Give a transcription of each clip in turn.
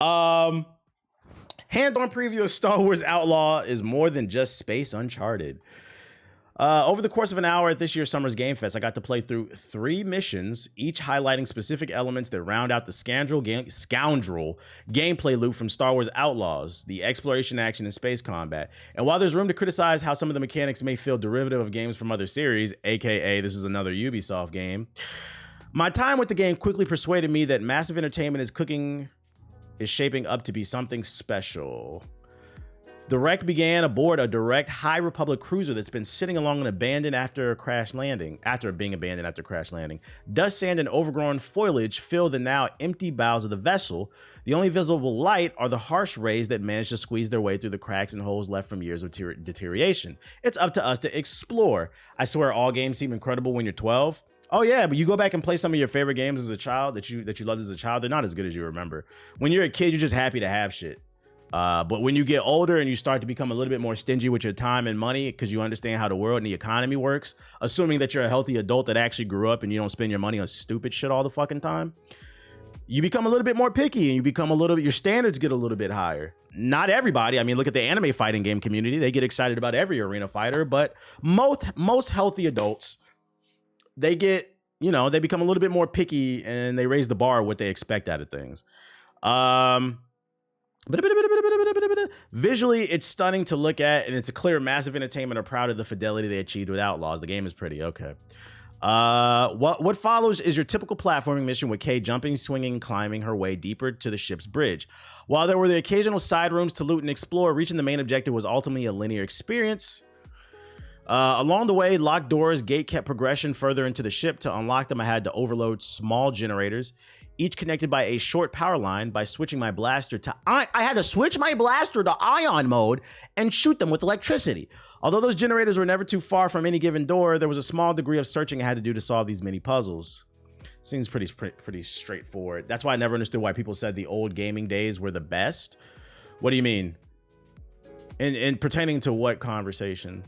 Um, Hands-on preview of Star Wars Outlaw is more than just space Uncharted. Over the course of an hour at this year's Summer's Game Fest, I got to play through 3 missions, each highlighting specific elements that round out the scoundrel gameplay loop from Star Wars Outlaws, the exploration, action, and space combat. And while there's room to criticize how some of the mechanics may feel derivative of games from other series, aka this is another Ubisoft game, my time with the game quickly persuaded me that Massive Entertainment is shaping up to be something special. The wreck began aboard a direct High Republic cruiser that's been sitting along an abandoned after being abandoned after crash landing. Dust, sand, and overgrown foliage fill the now empty bows of the vessel. The only visible light are the harsh rays that manage to squeeze their way through the cracks and holes left from years of deterioration. It's up to us to explore. I swear all games seem incredible when you're 12. Oh yeah, but you go back and play some of your favorite games as a child that you loved as a child, they're not as good as you remember. When you're a kid, you're just happy to have shit. But when you get older and you start to become a little bit more stingy with your time and money because you understand how the world and the economy works, assuming that you're a healthy adult that actually grew up and you don't spend your money on stupid shit all the fucking time, you become a little bit more picky and your standards get a little bit higher. Not everybody. I mean, look at the anime fighting game community. They get excited about every arena fighter, but most healthy adults, they become a little bit more picky and they raise the bar what they expect out of things. Visually, it's stunning to look at, and it's a clear Massive Entertainment are proud of the fidelity they achieved with Outlaws. The game is pretty okay. What follows is your typical platforming mission with Kay jumping, swinging, climbing her way deeper to the ship's bridge. While there were the occasional side rooms to loot and explore, reaching the main objective was ultimately a linear experience. Along the way, locked doors gate kept progression further into the ship. To unlock them, I had to overload small generators, each connected by a short power line. By switching my blaster to I had to switch my blaster to ion mode and shoot them with electricity. Although those generators were never too far from any given door, there was a small degree of searching I had to do to solve these mini puzzles. Seems pretty straightforward. That's why I never understood why people said the old gaming days were the best. What do you mean? In pertaining to what conversation?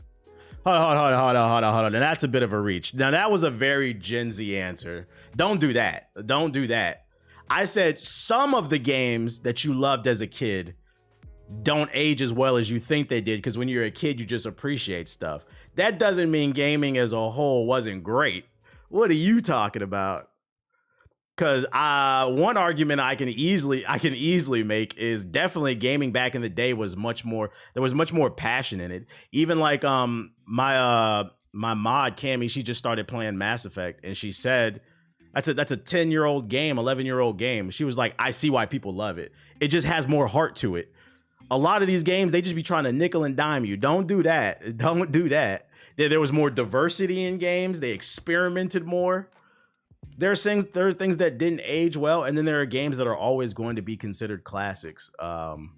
Hold on. And that's a bit of a reach. Now, that was a very Gen Z answer. Don't do that. Don't do that. I said some of the games that you loved as a kid don't age as well as you think they did, because when you're a kid, you just appreciate stuff. That doesn't mean gaming as a whole wasn't great. What are you talking about? Because one argument I can easily make is definitely gaming back in the day was there was much more passion in it. Even like my mod Cammy, she just started playing Mass Effect, and she said that's a 10-year-old game, 11-year-old game. She was like, I see why people love it. It just has more heart to it. A lot of these games, they just be trying to nickel and dime you. Don't do that. Don't do that. There was more diversity in games. They experimented more. There are things that didn't age well, and then there are games that are always going to be considered classics. It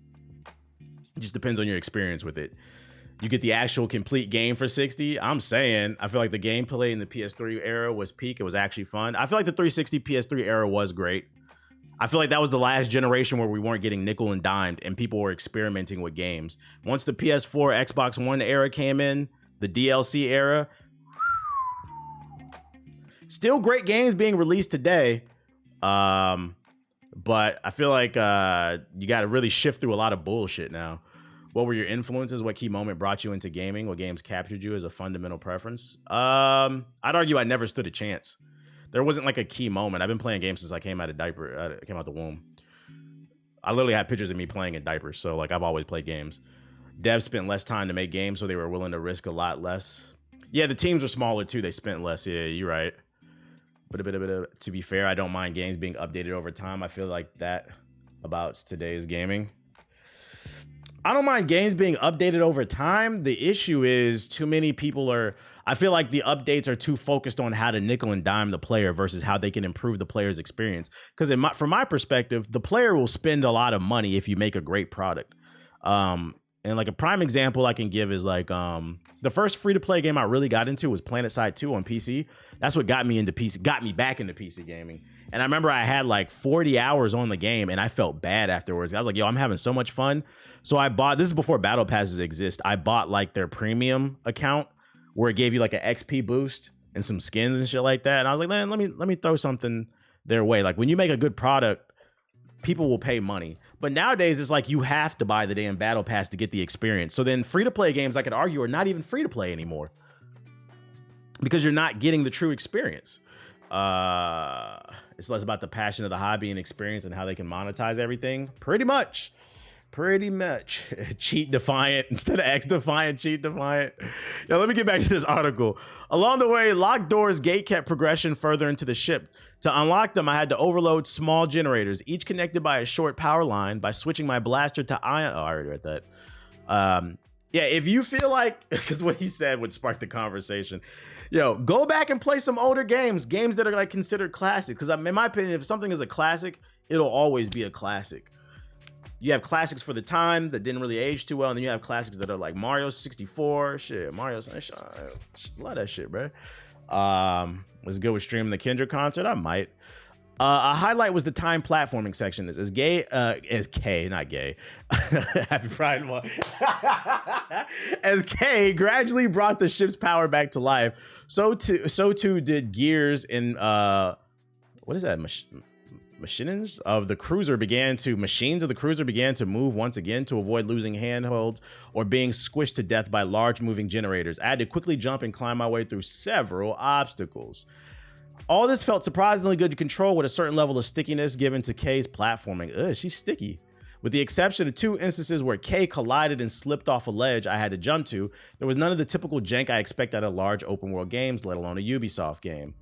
just depends on your experience with it. You get the actual complete game for $60. I'm saying, I feel like the gameplay in the PS3 era was peak. It was actually fun. I feel like the 360 PS3 era was great. I feel like that was the last generation where we weren't getting nickel and dimed and people were experimenting with games. Once the PS4, Xbox One era came in, the DLC era, still great games being released today. But I feel like you got to really shift through a lot of bullshit now. What were your influences? What key moment brought you into gaming? What games captured you as a fundamental preference? I'd argue I never stood a chance. There wasn't like a key moment. I've been playing games since I came out of the womb. I literally had pictures of me playing in diapers. So like I've always played games. Devs spent less time to make games, so they were willing to risk a lot less. Yeah, the teams were smaller too. They spent less. Yeah, you're right. But to be fair, I don't mind games being updated over time. I feel like that about today's gaming. I don't mind games being updated over time. The issue is too many people I feel like the updates are too focused on how to nickel and dime the player versus how they can improve the player's experience. Because from my perspective, the player will spend a lot of money if you make a great product. And like a prime example I can give is like the first free-to-play game I really got into was PlanetSide 2 on PC. That's what got me back into PC gaming. And I remember I had like 40 hours on the game and I felt bad afterwards. I was like, yo, I'm having so much fun. So this is before battle passes exist. I bought like their premium account where it gave you like an XP boost and some skins and shit like that. And I was like, man, let me throw something their way. Like when you make a good product, people will pay money. But nowadays, it's like you have to buy the damn battle pass to get the experience. So then free-to-play games, I could argue, are not even free-to-play anymore because you're not getting the true experience. It's less about the passion of the hobby and experience and how they can monetize everything. Pretty much. Cheat defiant instead of X defiant, cheat defiant. Now, let me get back to this article. Along the way, locked doors gate kept progression further into the ship. To unlock them, I had to overload small generators, each connected by a short power line. By switching my blaster to ion. Oh, I already read that. Yeah, if you feel like, because what he said would spark the conversation. Yo, go back and play some older games that are like considered classic. Because in my opinion, if something is a classic, it'll always be a classic. You have classics for the time that didn't really age too well, and then you have classics that are like Mario 64, shit, Mario Sunshine, love that shit, bro. Was it good with streaming the Kendrick concert? I might. A highlight was the time platforming section. As gay, not gay. Happy Pride Month. As K gradually brought the ship's power back to life, so too did gears in what is that? Machines of the cruiser began to move once again to avoid losing handholds or being squished to death by large moving generators. I had to quickly jump and climb my way through several obstacles. All this felt surprisingly good to control with a certain level of stickiness given to Kay's platforming. Ugh, she's sticky. With the exception of 2 instances where Kay collided and slipped off a ledge I had to jump to, there was none of the typical jank I expect out of large open world games, let alone a Ubisoft game.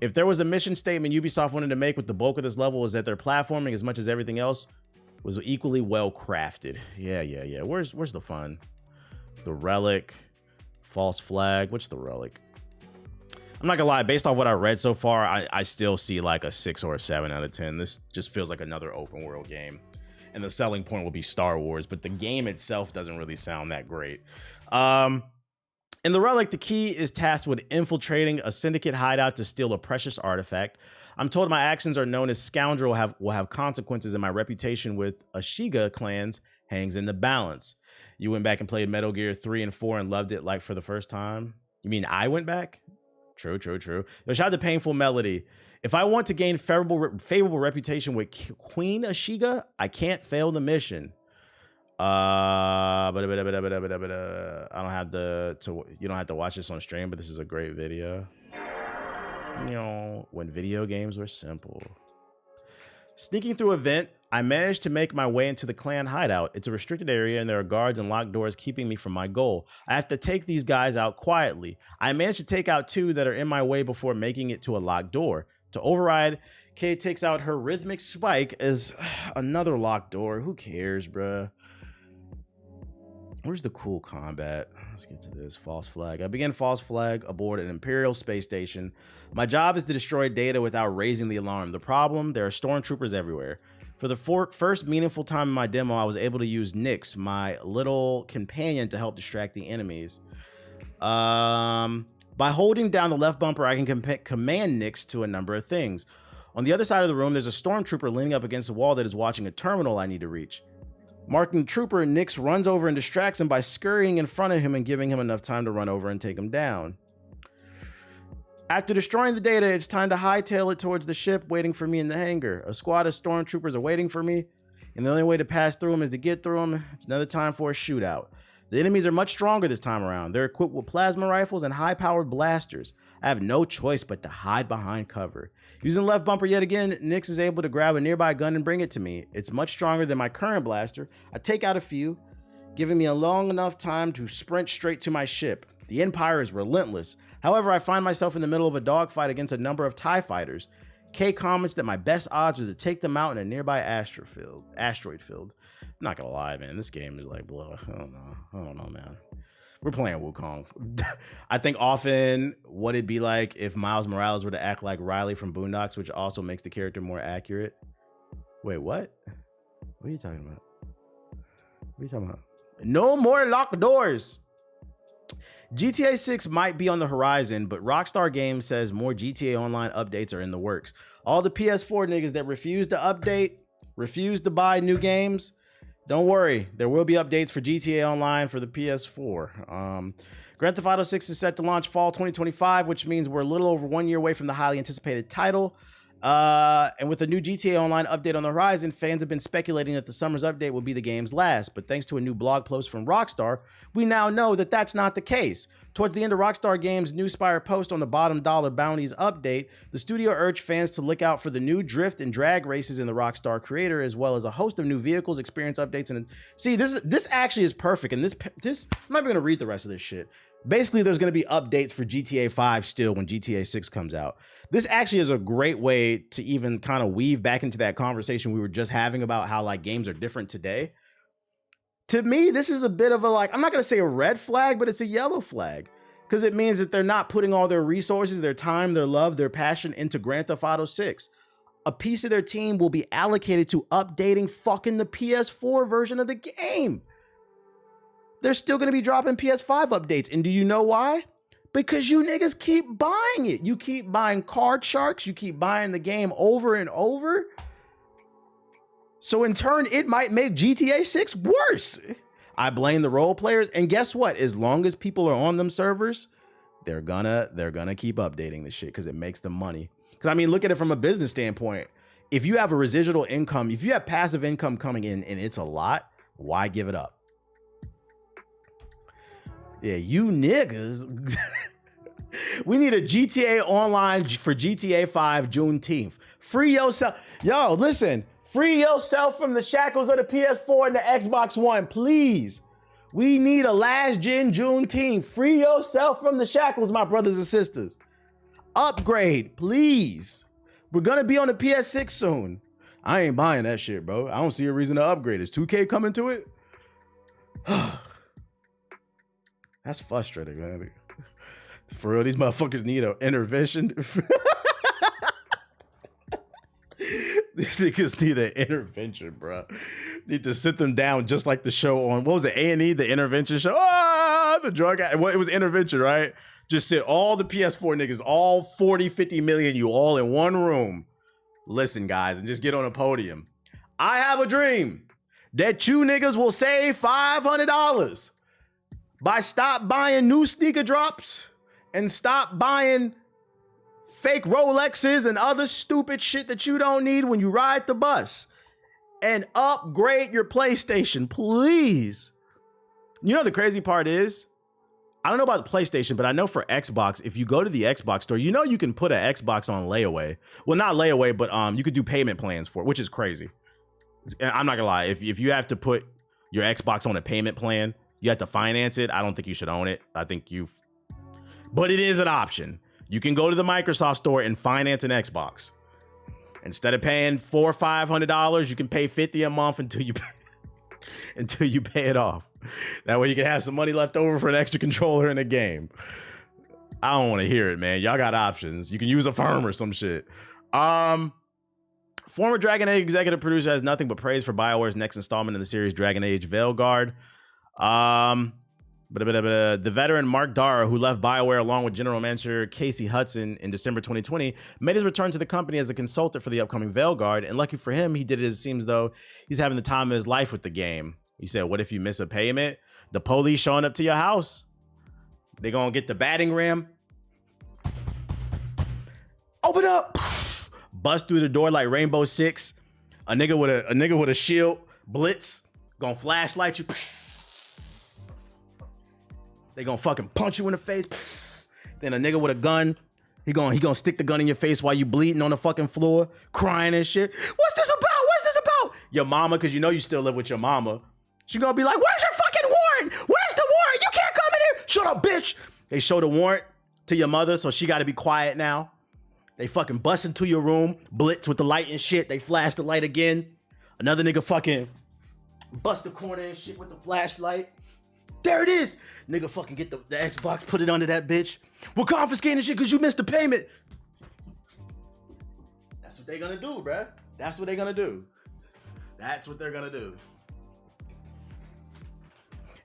If there was a mission statement Ubisoft wanted to make with the bulk of this level, was that their platforming, as much as everything else, was equally well crafted. Yeah. Where's the fun? The Relic, False Flag. What's the Relic? I'm not gonna lie, based off what I read so far, I still see like a 6 or a 7 out of 10. This just feels like another open world game. And the selling point will be Star Wars, but the game itself doesn't really sound that great. In the Relic, the key is tasked with infiltrating a syndicate hideout to steal a precious artifact. I'm told my actions are known as scoundrel will have consequences, and my reputation with Ashiga clans hangs in the balance. You went back and played Metal Gear 3 and 4 and loved it like for the first time? You mean I went back? True. There's shout out to Painful Melody. If I want to gain favorable reputation with Queen Ashiga, I can't fail the mission. I don't have you don't have to watch this on stream, but this is a great video. You know, when video games were simple. Sneaking through a vent, I managed to make my way into the clan hideout. It's a restricted area and there are guards and locked doors keeping me from my goal. I have to take these guys out quietly. I managed to take out 2 that are in my way before making it to a locked door. To override, Kay takes out her rhythmic spike as another locked door. Who cares, bruh? Where's the cool combat? Let's get to this. False Flag. I begin False Flag aboard an Imperial space station. My job is to destroy data without raising the alarm. The problem, there are stormtroopers everywhere. For the first meaningful time in my demo, I was able to use Nyx, my little companion, to help distract the enemies. By holding down the left bumper, I can command Nyx to a number of things. On the other side of the room, there's a stormtrooper leaning up against a wall that is watching a terminal I need to reach. Marking the trooper, Nyx runs over and distracts him by scurrying in front of him and giving him enough time to run over and take him down. After destroying the data, it's time to hightail it towards the ship waiting for me in the hangar. A squad of stormtroopers are waiting for me, and the only way to pass through them is to get through them. It's another time for a shootout. The enemies are much stronger this time around. They're equipped with plasma rifles and high-powered blasters. I have no choice but to hide behind cover. Using left bumper yet again, Nyx is able to grab a nearby gun and bring it to me. It's much stronger than my current blaster. I take out a few, giving me a long enough time to sprint straight to my ship. The Empire is relentless. However, I find myself in the middle of a dogfight against a number of TIE fighters. Kay comments that my best odds are to take them out in a nearby asteroid field. I'm not gonna lie, man. This game is like, blah. I don't know, man. We're playing Wukong. I think often what it'd be like if Miles Morales were to act like Riley from Boondocks, which also makes the character more accurate. Wait, what? What are you talking about? What are you talking about? No more locked doors. GTA 6 might be on the horizon, but Rockstar Games says more GTA Online updates are in the works. All the PS4 niggas that refuse to update, refuse to buy new games, don't worry. There will be updates for GTA Online for the PS4. Grand Theft Auto 6 is set to launch fall 2025, which means we're a little over 1 year away from the highly anticipated title. And with a new GTA Online update on the horizon, fans have been speculating that the summer's update will be the game's last. But thanks to a new blog post from Rockstar, we now know that that's not the case. Towards the end of Rockstar Games' new Spire post on the bottom dollar bounties update, the studio urged fans to look out for the new drift and drag races in the Rockstar creator, as well as a host of new vehicles, experience updates. And see, this actually is perfect. And this I'm not even gonna read the rest of this shit. Basically, there's going to be updates for GTA 5 still when GTA 6 comes out. This actually is a great way to even kind of weave back into that conversation we were just having about how like games are different today. To me, this is a bit of a like, I'm not going to say a red flag, but it's a yellow flag because it means that they're not putting all their resources, their time, their love, their passion into Grand Theft Auto 6. A piece of their team will be allocated to updating fucking the PS4 version of the game. They're still going to be dropping PS5 updates. And do you know why? Because you niggas keep buying it. You keep buying card sharks. You keep buying the game over and over. So in turn, it might make GTA 6 worse. I blame the role players. And guess what? As long as people are on them servers, they're gonna keep updating this shit because it makes them money. Because I mean, look at it from a business standpoint. If you have a residual income, if you have passive income coming in and it's a lot, why give it up? Yeah, you niggas. We need a GTA Online for GTA 5 Juneteenth. Free yourself. Yo, listen. Free yourself from the shackles of the PS4 and the Xbox One, please. We need a last gen Juneteenth. Free yourself from the shackles, my brothers and sisters. Upgrade, please. We're going to be on the PS6 soon. I ain't buying that shit, bro. I don't see a reason to upgrade. Is 2K coming to it? That's frustrating, man. For real, these motherfuckers need an intervention. These niggas need an intervention, bro. Need to sit them down just like the show on, what was it, A&E, the intervention show? Ah, the drug, well, it was intervention, right? Just sit all the PS4 niggas, all 40, 50 million, you all in one room. Listen, guys, and just get on a podium. I have a dream that you niggas will save $500 by stop buying new sneaker drops and stop buying fake Rolexes and other stupid shit that you don't need when you ride the bus, and upgrade your PlayStation, please. You know, the crazy part is, I don't know about the PlayStation, but I know for Xbox, if you go to the Xbox store, you know you can put an Xbox on layaway. Well, not layaway, but you could do payment plans for it, which is crazy. I'm not gonna lie. If you have to put your Xbox on a payment plan, you have to finance it. I don't think you should own it. I think but it is an option. You can go to the Microsoft store and finance an Xbox. Instead of paying $400 or $500, you can pay $50 a month until you pay it off. That way you can have some money left over for an extra controller in a game. I don't want to hear it, man. Y'all got options. You can use a firm or some shit. Former Dragon Age executive producer has nothing but praise for BioWare's next installment in the series, Dragon Age Veilguard. The veteran Mark Dara, who left BioWare along with general manager Casey Hudson in December 2020, made his return to the company as a consultant for the upcoming Veilguard. And lucky for him, he did it, it seems though he's having the time of his life with the game. He said, what if you miss a payment? The police showing up to your house. They gonna get the batting ram. Open up. Bust through the door like Rainbow Six. A nigga with a shield. Blitz. Gonna flashlight you. They gonna fucking punch you in the face. Then a nigga with a gun, he gonna stick the gun in your face while you bleeding on the fucking floor, crying and shit. What's this about? What's this about? Your mama, because you know you still live with your mama. She gonna be like, where's your fucking warrant? Where's the warrant? You can't come in here. Shut up, bitch. They show the warrant to your mother, so she gotta be quiet now. They fucking bust into your room, blitz with the light and shit. They flash the light again. Another nigga fucking bust the corner and shit with the flashlight. There it is. Nigga fucking get the Xbox, put it under that bitch. We're confiscating shit because you missed the payment. That's what they gonna do, bruh. That's what they gonna do. That's what they're gonna do.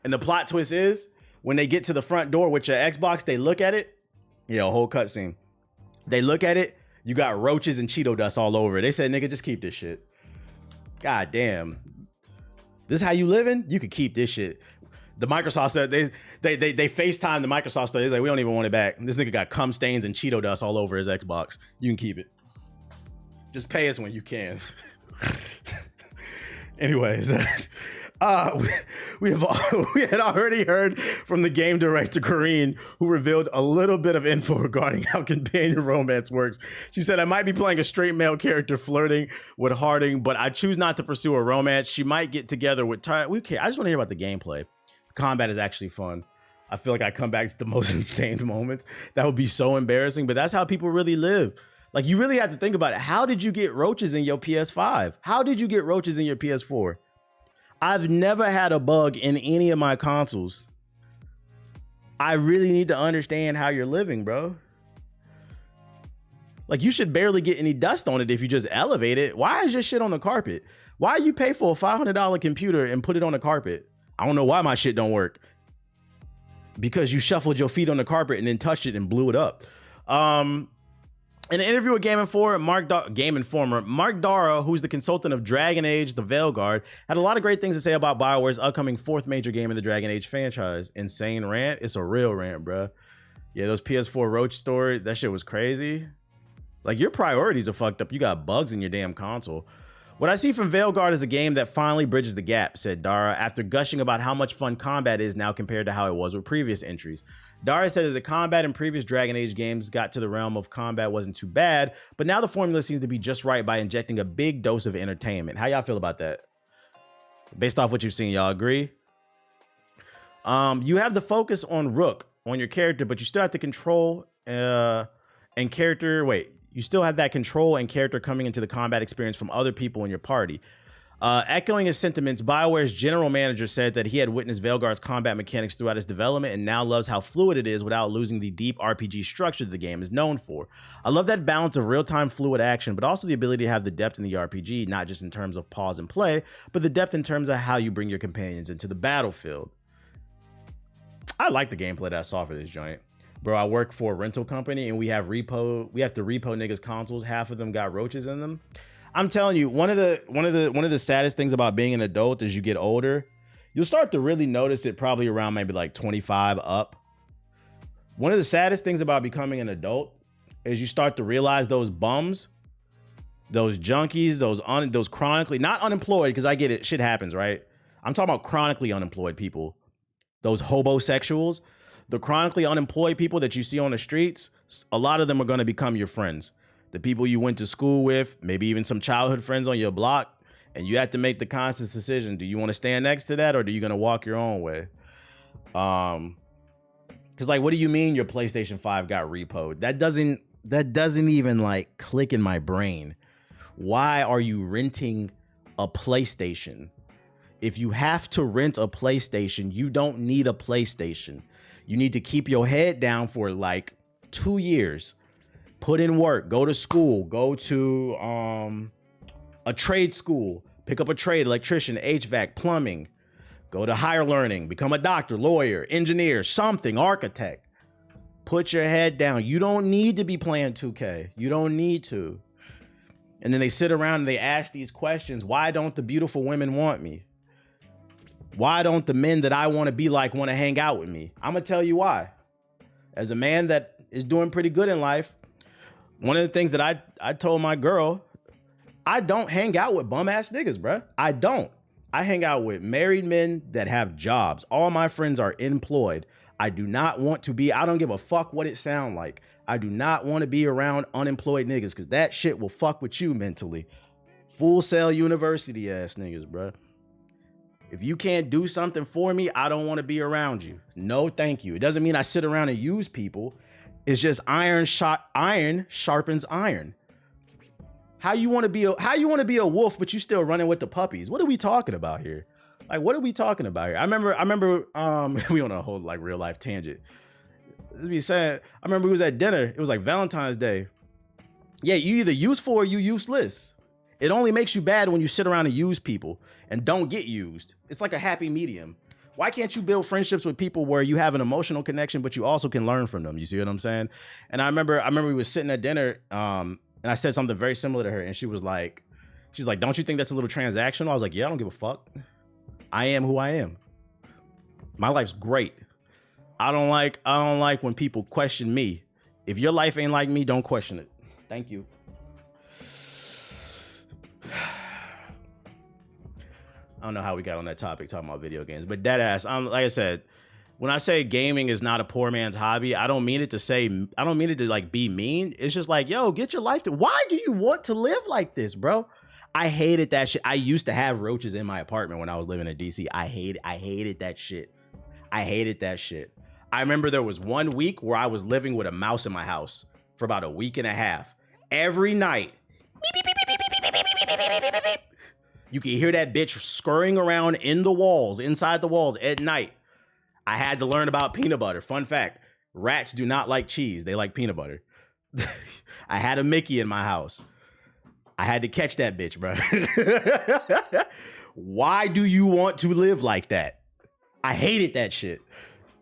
And the plot twist is, when they get to the front door with your Xbox, they look at it. Yeah, a whole cutscene. They look at it. You got roaches and Cheeto dust all over it. They said, nigga, just keep this shit. God damn. This how you living? You could keep this shit. The Microsoft said they FaceTime the Microsoft store. They're like, we don't even want it back. This nigga got cum stains and Cheeto dust all over his Xbox. You can keep it. Just pay us when you can. Anyways, we had already heard from the game director Corrine, who revealed a little bit of info regarding how companion romance works. She said, "I might be playing a straight male character flirting with Harding, but I choose not to pursue a romance. She might get together with I just want to hear about the gameplay. Combat is actually fun. I feel like I come back to the most insane moments. That would be so embarrassing, but that's how people really live. Like, you really have to think about it. How did you get roaches in your PS5? How did you get roaches in your PS4? I've never had a bug in any of my consoles. I really need to understand how you're living, bro. Like, you should barely get any dust on it if you just elevate it. Why is your shit on the carpet? Why you pay for a $500 computer and put it on the carpet? I don't know why my shit don't work. Because you shuffled your feet on the carpet and then touched it and blew it up. In an interview with Game Informer, Mark Dara, who's the consultant of Dragon Age, the Veilguard, had a lot of great things to say about BioWare's upcoming 4th major game in the Dragon Age franchise. Insane rant? It's a real rant, bro. Yeah, those PS4 Roach story, that shit was crazy. Like, your priorities are fucked up. You got bugs in your damn console. What I see from Veilguard is a game that finally bridges the gap, said Dara, after gushing about how much fun combat is now compared to how it was with previous entries. Dara said that the combat in previous Dragon Age games got to the realm of combat wasn't too bad, but now the formula seems to be just right by injecting a big dose of entertainment. How y'all feel about that? Based off what you've seen, y'all agree? You have the focus on Rook, on your character, but you still have to control you still have that control and character coming into the combat experience from other people in your party. Echoing his sentiments, BioWare's general manager said that he had witnessed Veilguard's combat mechanics throughout its development and now loves how fluid it is without losing the deep RPG structure that the game is known for. I love that balance of real-time fluid action, but also the ability to have the depth in the RPG, not just in terms of pause and play, but the depth in terms of how you bring your companions into the battlefield. I like the gameplay that I saw for this joint. Bro, I work for a rental company and we have to repo niggas' consoles. Half of them got roaches in them. I'm telling you, one of the saddest things about being an adult as you get older, you'll start to really notice it probably around maybe like 25 up. One of the saddest things about becoming an adult is you start to realize those bums, those junkies, those chronically, not unemployed, because I get it, shit happens, right? I'm talking about chronically unemployed people, those hobosexuals. The chronically unemployed people that you see on the streets, a lot of them are going to become your friends. The people you went to school with, maybe even some childhood friends on your block, and you have to make the conscious decision. Do you want to stand next to that, or are you going to walk your own way? Because, like, what do you mean your PlayStation 5 got repoed? That doesn't even, like, click in my brain. Why are you renting a PlayStation? If you have to rent a PlayStation, you don't need a PlayStation. You need to keep your head down for like 2 years. Put in work, go to school, go to a trade school, pick up a trade, electrician, HVAC, plumbing, go to higher learning, become a doctor, lawyer, engineer, something, architect. Put your head down. You don't need to be playing 2K. You don't need to. And then they sit around and they ask these questions. Why don't the beautiful women want me? Why don't the men that I want to be like want to hang out with me? I'm going to tell you why. As a man that is doing pretty good in life, one of the things that I told my girl, I don't hang out with bum ass niggas, bruh. I don't. I hang out with married men that have jobs. All my friends are employed. I do not want to be, I don't give a fuck what it sound like. I do not want to be around unemployed niggas because that shit will fuck with you mentally. Full Sail University ass niggas, bruh. If you can't do something for me, I don't want to be around you. No, thank you. It doesn't mean I sit around and use people. It's just iron sharpens iron. How you want to be a wolf, but you still running with the puppies? What are we talking about here? Like, what are we talking about here? I remember, we on a whole like real life tangent. I remember we was at dinner. It was like Valentine's Day. Yeah, you either useful or you useless. It only makes you bad when you sit around and use people and don't get used. It's like a happy medium. Why can't you build friendships with people where you have an emotional connection, but you also can learn from them? You see what I'm saying? And I remember we was sitting at dinner, and I said something very similar to her, and she's like, don't you think that's a little transactional? I was like, yeah, I don't give a fuck. I am who I am. My life's great. I don't like when people question me. If your life ain't like me, don't question it. Thank you. I don't know how we got on that topic talking about video games, but dead ass. Like I said, when I say gaming is not a poor man's hobby, I don't mean it to like be mean. It's just like, yo, get your life to. Why do you want to live like this, bro? I hated that shit. I used to have roaches in my apartment when I was living in DC. I hated that shit. I hated that shit. I remember there was one week where I was living with a mouse in my house for about a week and a half. Every night, you can hear that bitch scurrying around inside the walls at night. I had to learn about peanut butter. Fun fact, rats do not like cheese. They like peanut butter. I had a Mickey in my house. I had to catch that bitch, bro. Why do you want to live like that? I hated that shit.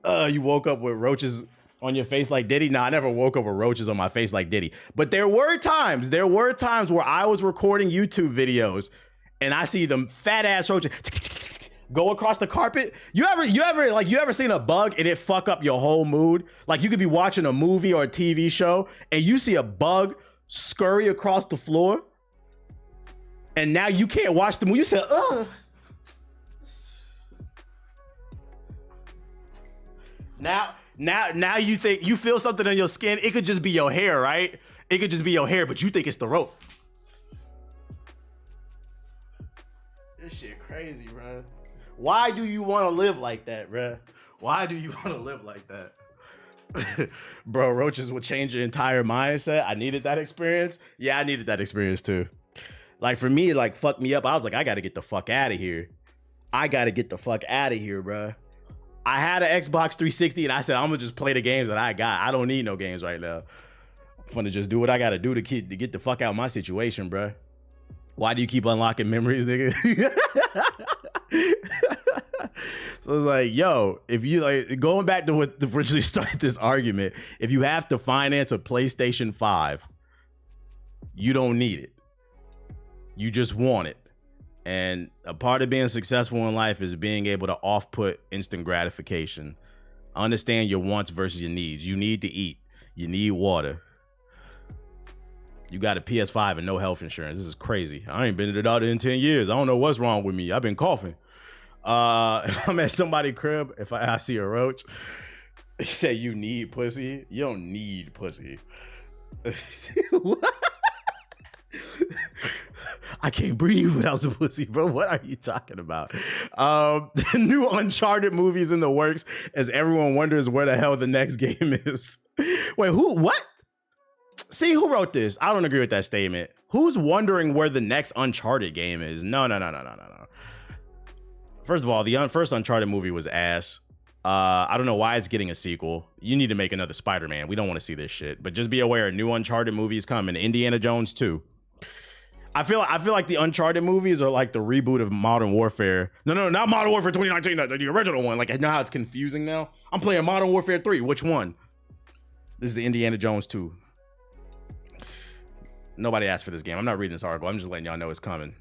You woke up with roaches on your face like Diddy? Nah, I never woke up with roaches on my face like Diddy. But there were times where I was recording YouTube videos and I see them fat ass roaches go across the carpet. You ever seen a bug and it fuck up your whole mood? Like you could be watching a movie or a TV show and you see a bug scurry across the floor and now you can't watch the movie. You say, ugh. Now you think you feel something on your skin. It could just be your hair, right? It could just be your hair, but you think it's the rope. This shit crazy, bro. Why do you want to live like that, bro? Why do you want to live like that? Bro, roaches would change your entire mindset. I needed that experience. Yeah, I needed that experience too. Like for me, it like fucked me up. I was like, I got to get the fuck out of here. Bro. I had an Xbox 360 and I said, I'm gonna just play the games that I got. I don't need no games right now. I'm gonna just do what I gotta do to get the fuck out of my situation, bro. Why do you keep unlocking memories, nigga? So it's like, yo, if you like going back to what originally started this argument, if you have to finance a PlayStation 5, you don't need it. You just want it. And a part of being successful in life is being able to off-put instant gratification. Understand your wants versus your needs. You need to eat. You need water. You got a PS5 and no health insurance. This is crazy. I ain't been to the doctor in 10 years. I don't know what's wrong with me. I've been coughing. If I'm at somebody's crib, if I see a roach, he said, you need pussy? You don't need pussy. What? I can't breathe without some pussy, bro. What are you talking about? New Uncharted movies in the works as everyone wonders where the hell the next game is. Wait, who? What? See, who wrote this? I don't agree with that statement. Who's wondering where the next Uncharted game is? No. First of all, the first Uncharted movie was ass. I don't know why it's getting a sequel. You need to make another Spider-Man. We don't want to see this shit. But just be aware, new Uncharted movies coming. Indiana Jones 2. I feel like the Uncharted movies are like the reboot of Modern Warfare. No, not Modern Warfare 2019, the original one. Like, I know how it's confusing now. I'm playing Modern Warfare 3. Which one? This is the Indiana Jones 2. Nobody asked for this game. I'm not reading this article. I'm just letting y'all know it's coming.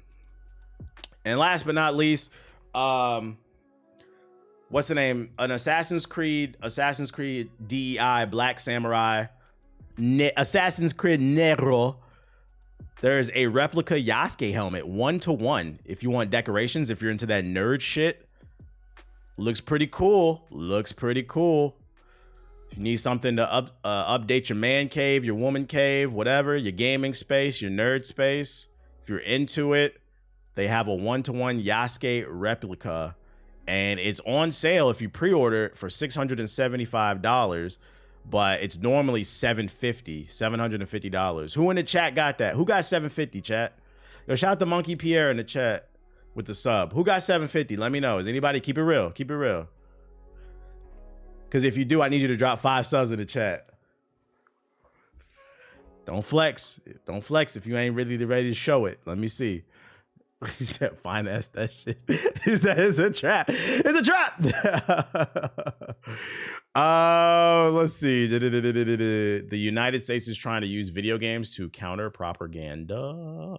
And last but not least, what's the name? An Assassin's Creed DEI Black Samurai, Assassin's Creed Negro. There's a replica Yasuke helmet, 1-to-1. If you want decorations, if you're into that nerd shit, looks pretty cool. If you need something to update your man cave, your woman cave, whatever, your gaming space, your nerd space, if you're into it, they have a 1-to-1 Yasuke replica, and it's on sale if you pre-order for $675. But it's normally $750. Who in the chat got that? Who got $750, chat? Yo, shout out to Monkey Pierre in the chat with the sub. Who got $750? Let me know. Is anybody? Keep it real. Because if you do, I need you to drop 5 subs in the chat. Don't flex if you ain't really ready to show it. Let me see. He said, finance that shit. He said, it's a trap. Let's see. The United States is trying to use video games to counter propaganda.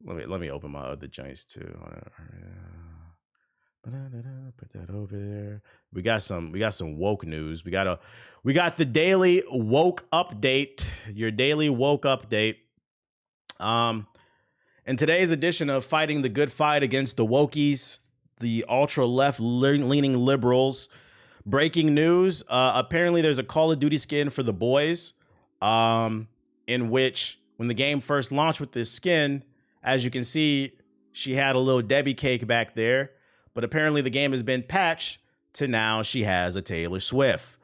Let me open my other joints too. Put that over there. We got some woke news. We got the daily woke update. Your daily woke update. In today's edition of Fighting the Good Fight against the wokies, the ultra-left leaning liberals, breaking news, apparently there's a Call of Duty skin for the boys, in which when the game first launched with this skin, as you can see, she had a little Debbie cake back there, but apparently the game has been patched to now she has a Taylor Swift.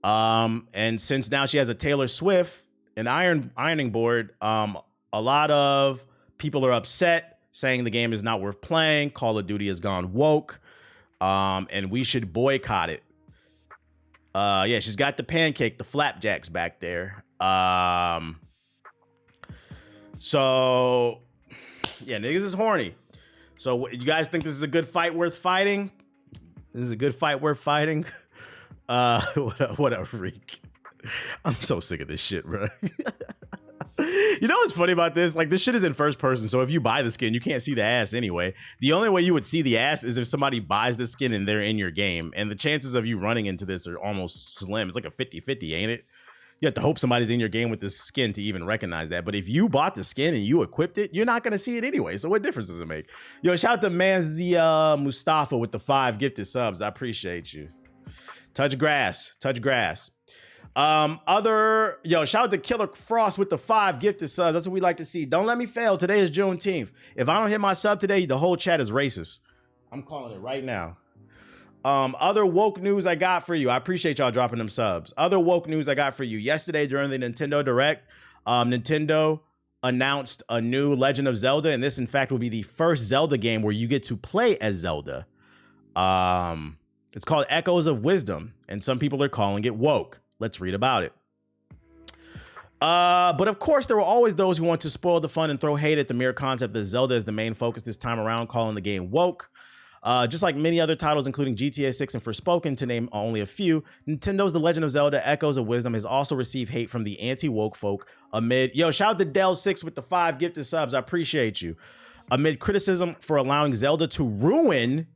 And since now she has a Taylor Swift, an ironing board, a lot of people are upset, saying the game is not worth playing. Call of Duty has gone woke, and we should boycott it. Yeah, she's got the pancake, the flapjacks back there. So, yeah, niggas is horny. So, you guys think this is a good fight worth fighting? This is a good fight worth fighting? What a freak. I'm so sick of this shit, bro. You know what's funny about this? Like, this shit is in first person, so if you buy the skin, you can't see the ass anyway. The only way you would see the ass is if somebody buys the skin and they're in your game, and the chances of you running into this are almost slim. It's like a 50-50, ain't it? You have to hope somebody's in your game with this skin to even recognize that. But if you bought the skin and you equipped it, you're not going to see it anyway. So what difference does it make? Yo, shout out to Manzia Mustafa with the 5 gifted subs. I appreciate you. Touch grass. Touch grass. Shout out to Killer Frost with the 5 gifted subs. That's what we like to see. Don't let me fail. Today is Juneteenth. If I don't hit my sub today, the whole chat is racist. I'm calling it right now. Other woke news I got for you. I appreciate y'all dropping them subs. Other woke news I got for you. Yesterday during the Nintendo Direct, Nintendo announced a new Legend of Zelda, and this in fact will be the first Zelda game where you get to play as Zelda. It's called Echoes of Wisdom, and some people are calling it woke. Let's read about it. But of course, there were always those who want to spoil the fun and throw hate at the mere concept that Zelda is the main focus this time around, calling the game woke. Just like many other titles, including GTA 6 and Forspoken, to name only a few, Nintendo's The Legend of Zelda Echoes of Wisdom has also received hate from the anti-woke folk amid... Yo, shout out to Del6 with the 5 gifted subs. I appreciate you. Amid criticism for allowing Zelda to ruin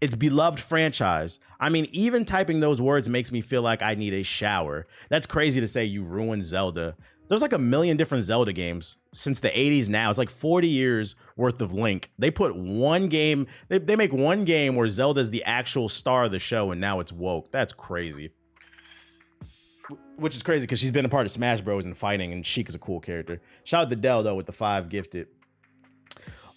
its beloved franchise. I mean, even typing those words makes me feel like I need a shower. That's crazy to say you ruined Zelda. There's like a million different Zelda games since the 80s now. It's like 40 years worth of Link. They put one game, they make one game where Zelda's the actual star of the show, and now it's woke. That's crazy. Which is crazy because she's been a part of Smash Bros. And fighting, and Sheik is a cool character. Shout out to Dell, though, with the 5 gifted.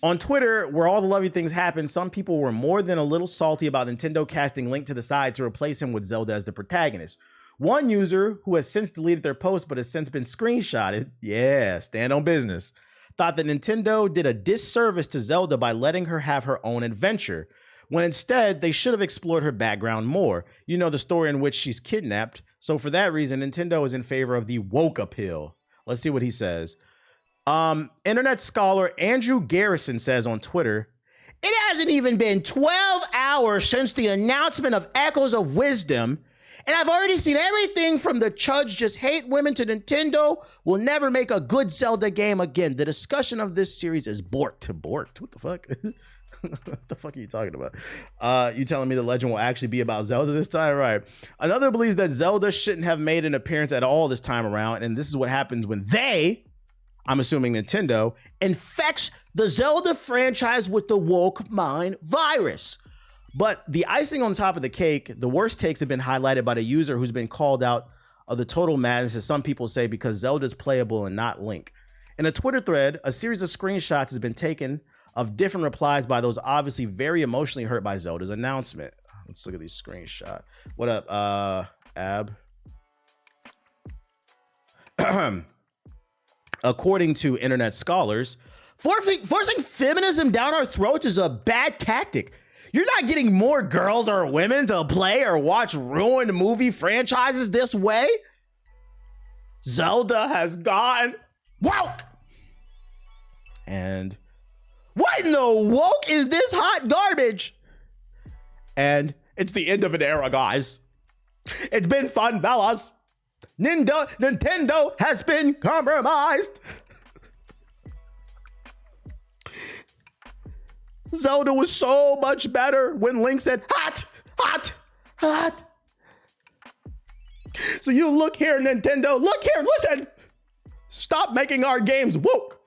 On Twitter, where all the lovely things happen, some people were more than a little salty about Nintendo casting Link to the side to replace him with Zelda as the protagonist. One user, who has since deleted their post but has since been screenshotted, yeah, stand on business, thought that Nintendo did a disservice to Zelda by letting her have her own adventure, when instead they should have explored her background more. You know, the story in which she's kidnapped. So for that reason, Nintendo is in favor of the woke appeal. Let's see what he says. Internet scholar Andrew Garrison says on Twitter, "It hasn't even been 12 hours since the announcement of Echoes of Wisdom, and I've already seen everything from the Chuds just hate women to Nintendo will never make a good Zelda game again. The discussion of this series is borked." What the fuck? What the fuck are you talking about? You telling me the legend will actually be about Zelda this time? Right. Another believes that Zelda shouldn't have made an appearance at all this time around, and this is what happens when they, I'm assuming Nintendo, infects the Zelda franchise with the woke mind virus. But the icing on top of the cake, the worst takes have been highlighted by the user who's been called out of the total madness, as some people say, because Zelda's playable and not Link. In a Twitter thread, a series of screenshots has been taken of different replies by those obviously very emotionally hurt by Zelda's announcement. Let's look at these screenshots. What up, Ab? According to internet scholars, forcing feminism down our throats is a bad tactic. You're not getting more girls or women to play or watch ruined movie franchises this way. Zelda has gone woke. And what in the woke is this hot garbage? And it's the end of an era, guys. It's been fun, fellas. Nintendo has been compromised. Zelda was so much better when Link said, hot, hot, hot. So you look here, Nintendo, look here, listen. Stop making our games woke.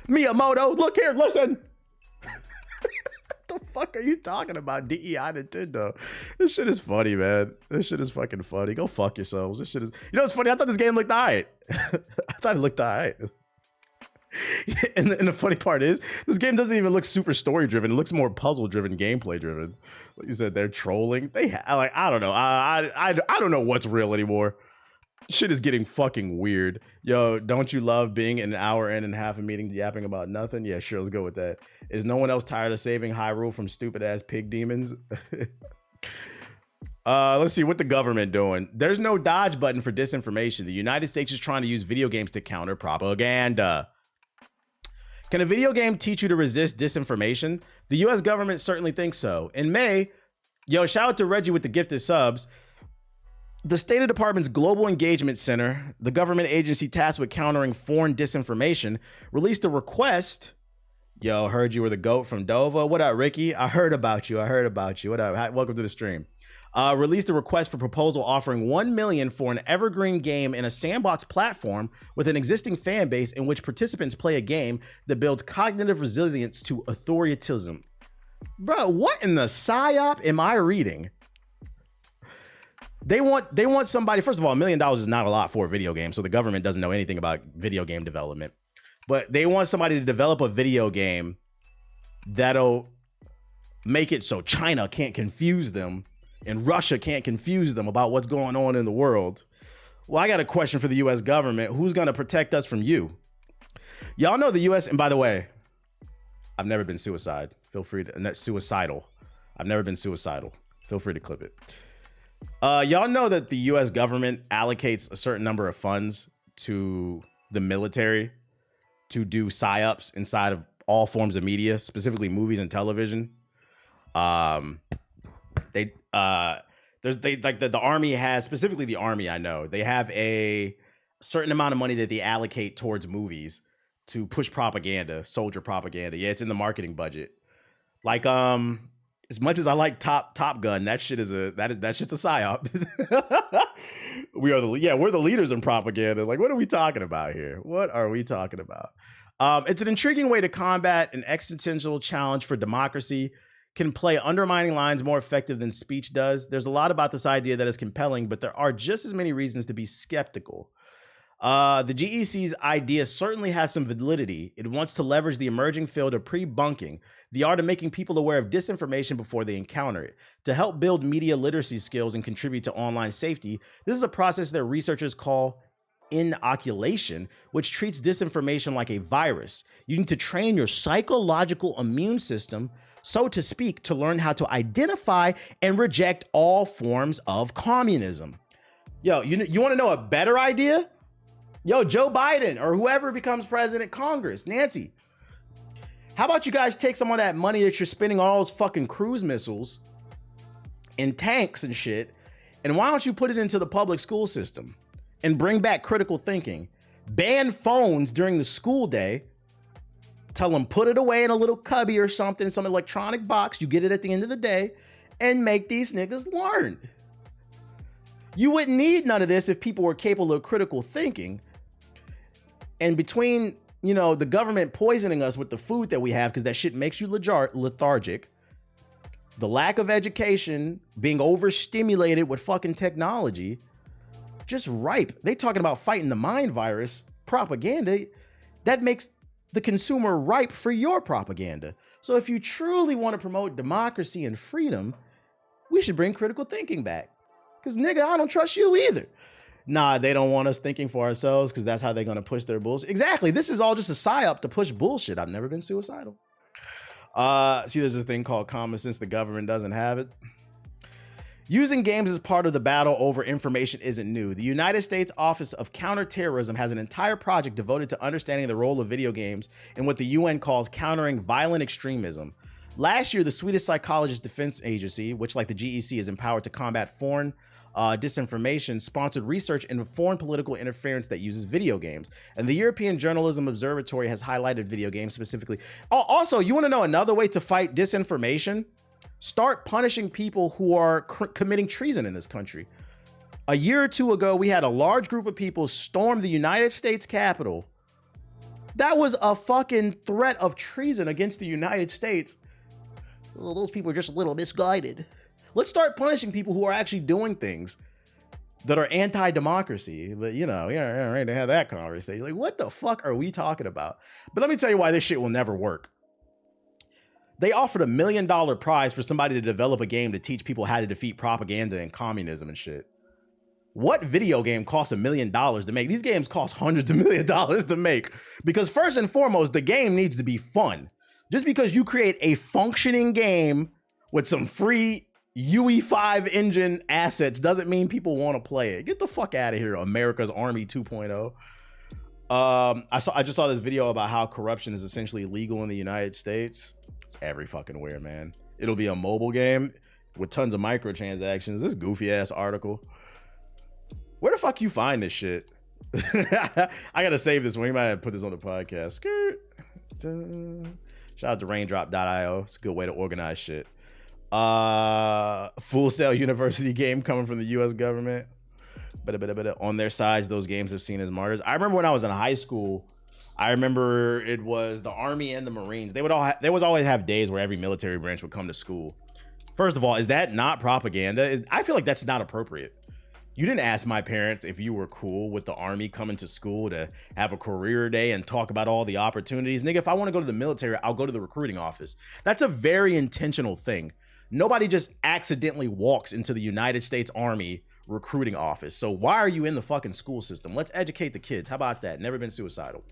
Miyamoto, look here, listen. What the fuck are you talking about? DEI Nintendo. This shit is funny, man. This shit is fucking funny. Go fuck yourselves. This shit is. You know what's funny? I thought this game looked alright. I thought it looked alright. And the funny part is, this game doesn't even look super story driven. It looks more puzzle driven, gameplay driven. Like you said, they're trolling. I don't know. I don't know what's real anymore. Shit is getting fucking weird. Yo, don't you love being an hour in and half a meeting yapping about nothing? Yeah, sure, let's go with that. Is no one else tired of saving Hyrule from stupid ass pig demons? Let's see what the government doing. There's no dodge button for disinformation. The United States is trying to use video games to counter propaganda. Can a video game teach you to resist disinformation? The US government certainly thinks so. In May, yo, shout out to Reggie with the gifted subs. The State Department's Global Engagement Center, the government agency tasked with countering foreign disinformation, released a request. Yo, heard you were the GOAT from Dover. What up, Ricky? I heard about you. What up? Welcome to the stream. Released a request for proposal offering $1 million for an evergreen game in a sandbox platform with an existing fan base in which participants play a game that builds cognitive resilience to authoritarianism. Bro, what in the psyop am I reading? They want somebody, first of all, $1 million is not a lot for a video game, so the government doesn't know anything about video game development. But they want somebody to develop a video game that'll make it so China can't confuse them and Russia can't confuse them about what's going on in the world. Well, I got a question for the US government. Who's going to protect us from you? Y'all know the US, and by the way, I've never been suicidal. Feel free to, and that's suicidal. I've never been suicidal. Feel free to clip it. Y'all know that the US government allocates a certain number of funds to the military to do psyops inside of all forms of media, specifically movies and television. The army has, specifically the army, I know, they have a certain amount of money that they allocate towards movies to push propaganda, soldier propaganda. Yeah, it's in the marketing budget. Like, as much as I like Top Gun, that shit's a psyop. We're the leaders in propaganda. Like, what are we talking about here? What are we talking about? It's an intriguing way to combat an existential challenge for democracy. Can play undermining lines more effective than speech does. There's a lot about this idea that is compelling, but there are just as many reasons to be skeptical. The GEC's idea certainly has some validity. It wants to leverage the emerging field of pre-bunking, the art of making people aware of disinformation before they encounter it. To help build media literacy skills and contribute to online safety, this is a process that researchers call inoculation, which treats disinformation like a virus. You need to train your psychological immune system, so to speak, to learn how to identify and reject all forms of communism. Yo, you want to know a better idea? Yo, Joe Biden or whoever becomes president, Congress, Nancy, how about you guys take some of that money that you're spending on all those fucking cruise missiles and tanks and shit, and why don't you put it into the public school system and bring back critical thinking? Ban phones during the school day. Tell them put it away in a little cubby or something, some electronic box. You get it at the end of the day, and make these niggas learn. You wouldn't need none of this if people were capable of critical thinking. And between, the government poisoning us with the food that we have, because that shit makes you lethargic, the lack of education, being overstimulated with fucking technology, just ripe. They talking about fighting the mind virus, propaganda, that makes the consumer ripe for your propaganda. So if you truly want to promote democracy and freedom, we should bring critical thinking back. Because nigga, I don't trust you either. Nah, they don't want us thinking for ourselves because that's how they're going to push their bullshit. Exactly. This is all just a psyop to push bullshit. I've never been suicidal. See, there's this thing called common sense. The government doesn't have it. Using games as part of the battle over information isn't new. The United States Office of Counterterrorism has an entire project devoted to understanding the role of video games in what the UN calls countering violent extremism. Last year, the Swedish Psychologist Defense Agency, which like the GEC is empowered to combat foreign disinformation, sponsored research into foreign political interference that uses video games. And the European Journalism Observatory has highlighted video games specifically. Also, you want to know another way to fight disinformation? Start punishing people who are committing treason in this country. A year or two ago, we had a large group of people storm the United States Capitol. That was a fucking threat of treason against the United States. Well, those people are just a little misguided. Let's start punishing people who are actually doing things that are anti-democracy. But you know, you're ready to have that conversation. Like, what the fuck are we talking about? But let me tell you why this shit will never work. They offered $1 million prize for somebody to develop a game to teach people how to defeat propaganda and communism and shit. What video game costs $1 million to make? These games cost hundreds of millions of dollars to make. Because first and foremost, the game needs to be fun. Just because you create a functioning game with some free UE5 engine assets doesn't mean people want to play it. Get the fuck out of here, America's Army 2.0. I just saw this video about how corruption is essentially legal in the United States. It's every fucking where, man. It'll be a mobile game with tons of microtransactions. This goofy ass article. Where the fuck you find this shit? I gotta save this one. You might have to put this on the podcast. Skirt. Shout out to raindrop.io. It's a good way to organize shit. Full Sail University game coming from the US government. On their sides, those games have seen as martyrs. I remember when I was in high school, I remember it was the Army and the Marines. They would always have days where every military branch would come to school. First of all, is that not propaganda? I feel like that's not appropriate. You didn't ask my parents if you were cool with the Army coming to school to have a career day and talk about all the opportunities. Nigga, if I want to go to the military, I'll go to the recruiting office. That's a very intentional thing. Nobody just accidentally walks into the United States Army recruiting office. So why are you in the fucking school system? Let's educate the kids. How about that? Never been suicidal.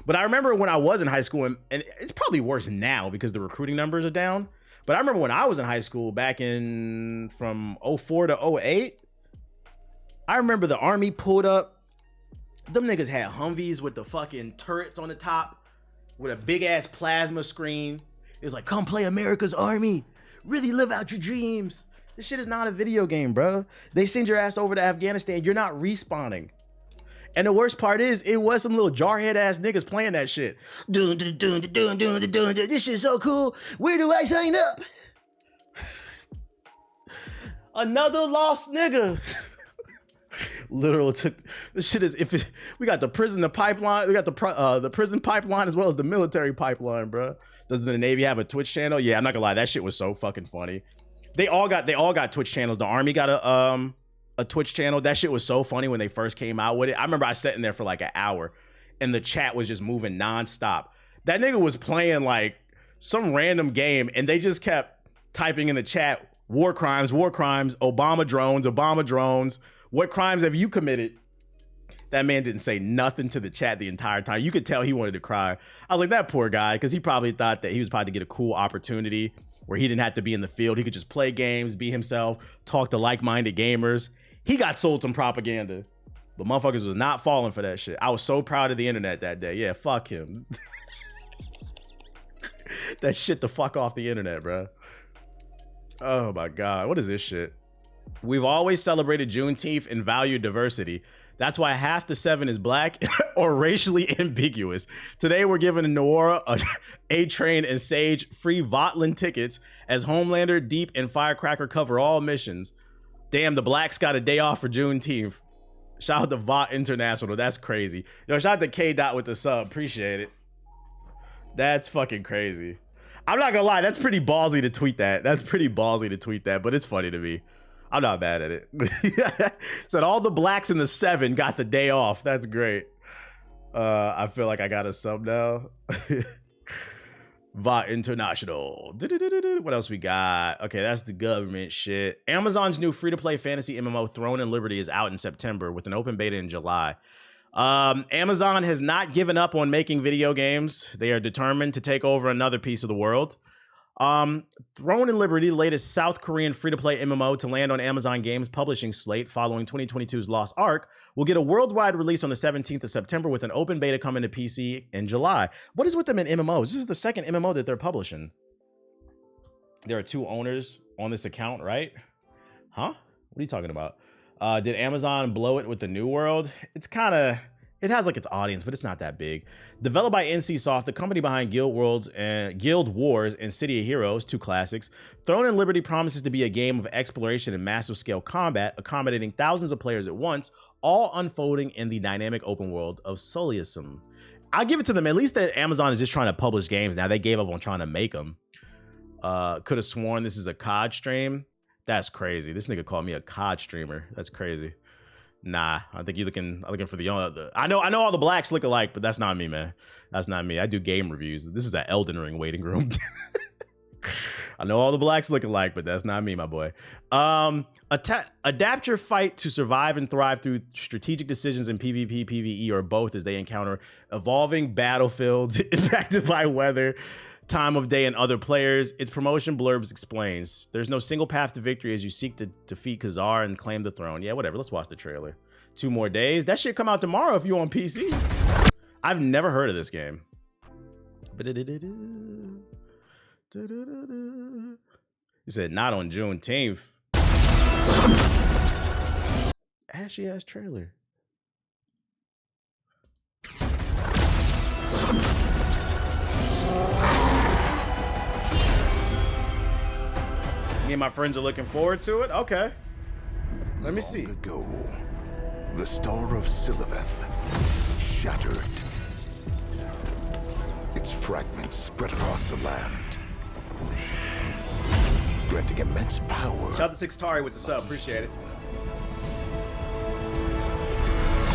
But I remember when I was in high school, and it's probably worse now because the recruiting numbers are down. But I remember when I was in high school back in from 04 to 08, I remember the Army pulled up. Them niggas had Humvees with the fucking turrets on the top with a big ass plasma screen. It was like, come play America's Army. Really live out your dreams. This shit is not a video game, bro. They send your ass over to Afghanistan. You're not respawning. And the worst part is, it was some little jarhead ass niggas playing that shit. This shit's so cool. Where do I sign up? Another lost nigga. Literal took this shit is we got the prison pipeline, we got the prison pipeline as well as the military pipeline, bro. Does the Navy have a Twitch channel? Yeah, I'm not gonna lie, that shit was so fucking funny. They all got Twitch channels. The Army got a Twitch channel. That shit was so funny when they first came out with it. I remember I sat in there for like an hour and the chat was just moving nonstop. That nigga was playing like some random game and they just kept typing in the chat, war crimes, Obama drones. What crimes have you committed? That man didn't say nothing to the chat the entire time. You could tell he wanted to cry. I was like, that poor guy, because he probably thought that he was about to get a cool opportunity where he didn't have to be in the field. He could just play games, be himself, talk to like-minded gamers. He got sold some propaganda, but motherfuckers was not falling for that shit. I was so proud of the internet that day. Yeah, fuck him. That shit the fuck off the internet, bro. Oh my God, what is this shit? We've always celebrated Juneteenth and valued diversity. That's why half the 7 is black or racially ambiguous. Today, we're giving Noora, A-Train, and Sage free Votland tickets as Homelander, Deep, and Firecracker cover all missions. Damn, the blacks got a day off for Juneteenth. Shout out to Vought International. That's crazy. Yo, shout out to K-Dot with the sub. Appreciate it. That's fucking crazy. I'm not gonna lie. That's pretty ballsy to tweet that. But it's funny to me. I'm not bad at it. Said all the blacks in the 7 got the day off. That's great. I feel like I got a sub now. Vought International. What else we got? Okay, that's the government shit. Amazon's new free-to-play fantasy MMO Throne and Liberty is out in September with an open beta in July. Amazon has not given up on making video games. They are determined to take over another piece of the world. Throne and Liberty, the latest South Korean free-to-play MMO to land on Amazon Games publishing slate following 2022's Lost Ark, will get a worldwide release on the 17th of September with an open beta coming to PC in July. What is with them in MMOs? This is the second MMO that they're publishing. There are 2 owners on this account, right? Huh? What are you talking about? Did Amazon blow it with the New World? It has like its audience, but it's not that big. Developed by NCSoft, the company behind Guild Wars and City of Heroes, 2 classics, Throne and Liberty promises to be a game of exploration and massive scale combat, accommodating thousands of players at once, all unfolding in the dynamic open world of Soliasum. I'll give it to them. At least that Amazon is just trying to publish games now. They gave up on trying to make them. Could have sworn this is a COD stream. That's crazy. This nigga called me a COD streamer. That's crazy. Nah, I think you're looking for the young. I know all the blacks look alike, but that's not me, man. That's not me. I do game reviews. This is an Elden Ring waiting room. I know all the blacks look alike, but that's not me, my boy. Adapt your fight to survive and thrive through strategic decisions in PvP, PvE, or both as they encounter evolving battlefields impacted by weather, time of day, and other players. Its promotion blurbs explains. There's no single path to victory as you seek to defeat Khazar and claim the throne. Yeah, whatever. Let's watch the trailer. 2 more days. That shit come out tomorrow if you're on PC. I've never heard of this game. He said not on Juneteenth. Ashy ass trailer. Me and my friends are looking forward to it. Okay. Let me see. Long ago, the star of Siliveth shattered. Its fragments spread across the land, granting immense power. Shout out to Sixtari with the sub. Appreciate it.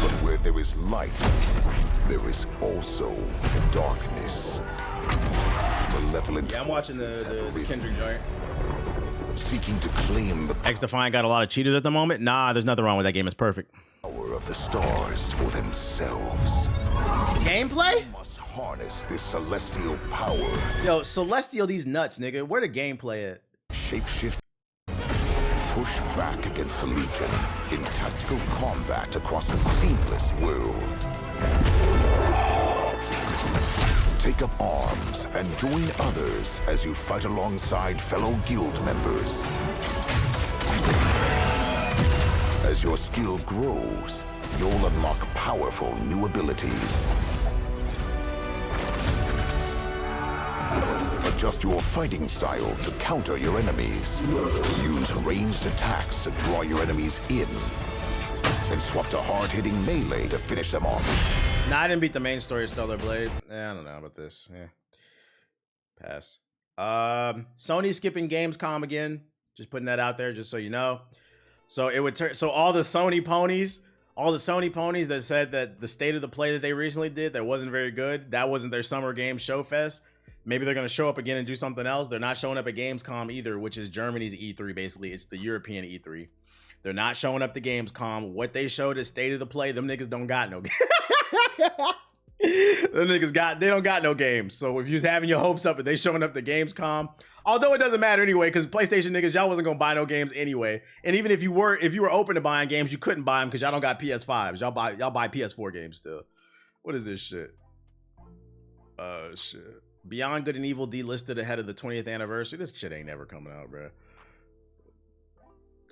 But where there is light, there is also darkness. Malevolent. Yeah, I'm watching the Kendrick joint. Seeking to claim the X Defiant got a lot of cheaters at the moment. Nah, there's nothing wrong with that game. It's perfect. power of the stars for themselves. Gameplay? Must harness this celestial power. Yo, Celestial, these nuts, nigga. Where the gameplay at? Shapeshift. Push back against the Legion in tactical combat across a seamless world. Take up arms and join others as you fight alongside fellow guild members. As your skill grows, you'll unlock powerful new abilities. Adjust your fighting style to counter your enemies. Use ranged attacks to draw your enemies in. And swap to hard-hitting melee to finish them off. Nah, I didn't beat the main story of Stellar Blade. I don't know about this. Yeah. Pass. Sony skipping Gamescom again. Just putting that out there, just so you know. So it would turn. So all the Sony ponies that said that the state of the play that they recently did that wasn't very good, that wasn't their Summer Games Show Fest. Maybe they're gonna show up again and do something else. They're not showing up at Gamescom either, which is Germany's E3. Basically, it's the European E3. They're not showing up to Gamescom. What they showed is state of the play. Them niggas don't got no. They don't got no games. So if you're having your hopes up and they showing up to Gamescom, although it doesn't matter anyway, because PlayStation niggas, y'all wasn't gonna buy no games anyway. And even if you were open to buying games, you couldn't buy them because y'all don't got PS5s. Y'all buy PS4 games still. What is this shit? Shit. Beyond Good and Evil delisted ahead of the 20th anniversary. This shit ain't never coming out, bro.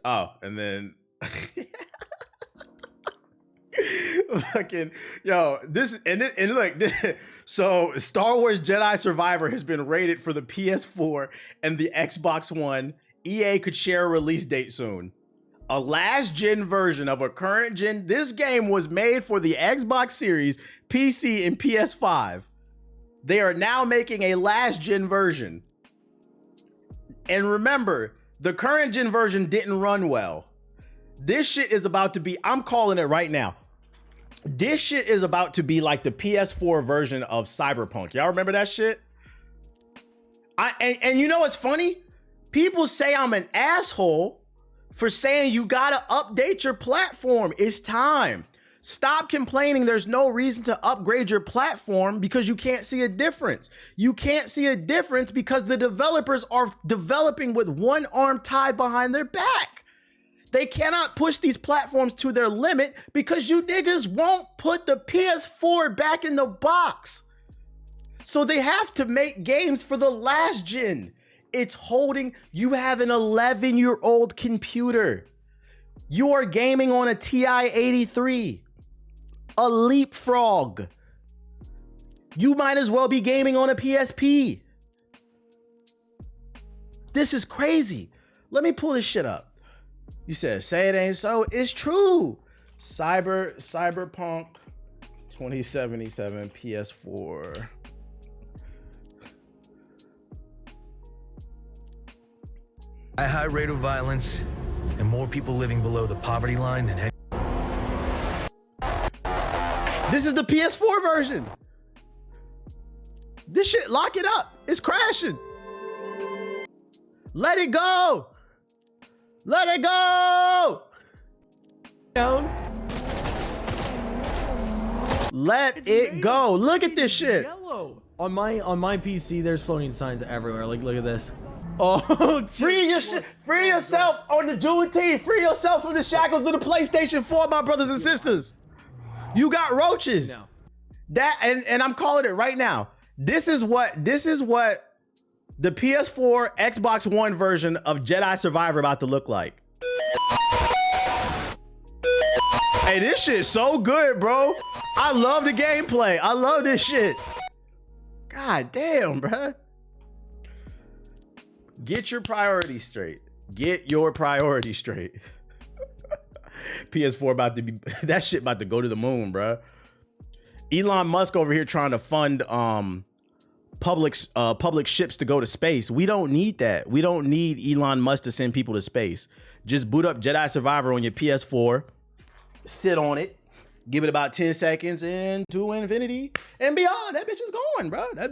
Oh, and then fucking yo, this and look, so Star Wars Jedi Survivor has been rated for the PS4 and the Xbox One. EA could share a release date soon. A last gen version of a current gen. This game was made for the Xbox Series, PC, and PS5. They are now making a last gen version. And remember, the current gen version didn't run well. This shit is about to be, I'm calling it right now. This shit is about to be like the PS4 version of Cyberpunk. Y'all remember that shit? And you know what's funny? People say I'm an asshole for saying you gotta update your platform. It's time. Stop complaining there's no reason to upgrade your platform because you can't see a difference. You can't see a difference because the developers are developing with one arm tied behind their back. They cannot push these platforms to their limit because you niggas won't put the PS4 back in the box. So they have to make games for the last gen. It's holding, you have an 11-year-old computer. You are gaming on a TI-83. A Leapfrog. You might as well be gaming on a PSP. This is crazy. Let me pull this shit up. You said, say it ain't so. It's true. Cyberpunk 2077 PS4. A high rate of violence and more people living below the poverty line than any. This is the PS4 version. This shit, lock it up. It's crashing. Let it go. Let it go. Down. Let it go. Look at this shit. Yellow. On my PC, there's floating signs everywhere. Like, look at this. Oh, free yourself on the Juneteenth. Free yourself from the shackles of the PlayStation 4, my brothers and sisters. You got roaches. No. That and I'm calling it right now. This is what the PS4 Xbox One version of Jedi Survivor about to look like. Hey, this shit's so good, bro. I love the gameplay. I love this shit. God damn, bro. Get your priorities straight. Get your priorities straight. PS4 about to be, that shit about to go to the moon, bro. Elon Musk over here trying to fund public ships to go to space. We don't need that. We don't need Elon Musk to send people to space. Just boot up Jedi Survivor on your PS4, sit on it, give it about 10 seconds, and to infinity and beyond. That bitch is going, bro. That bitch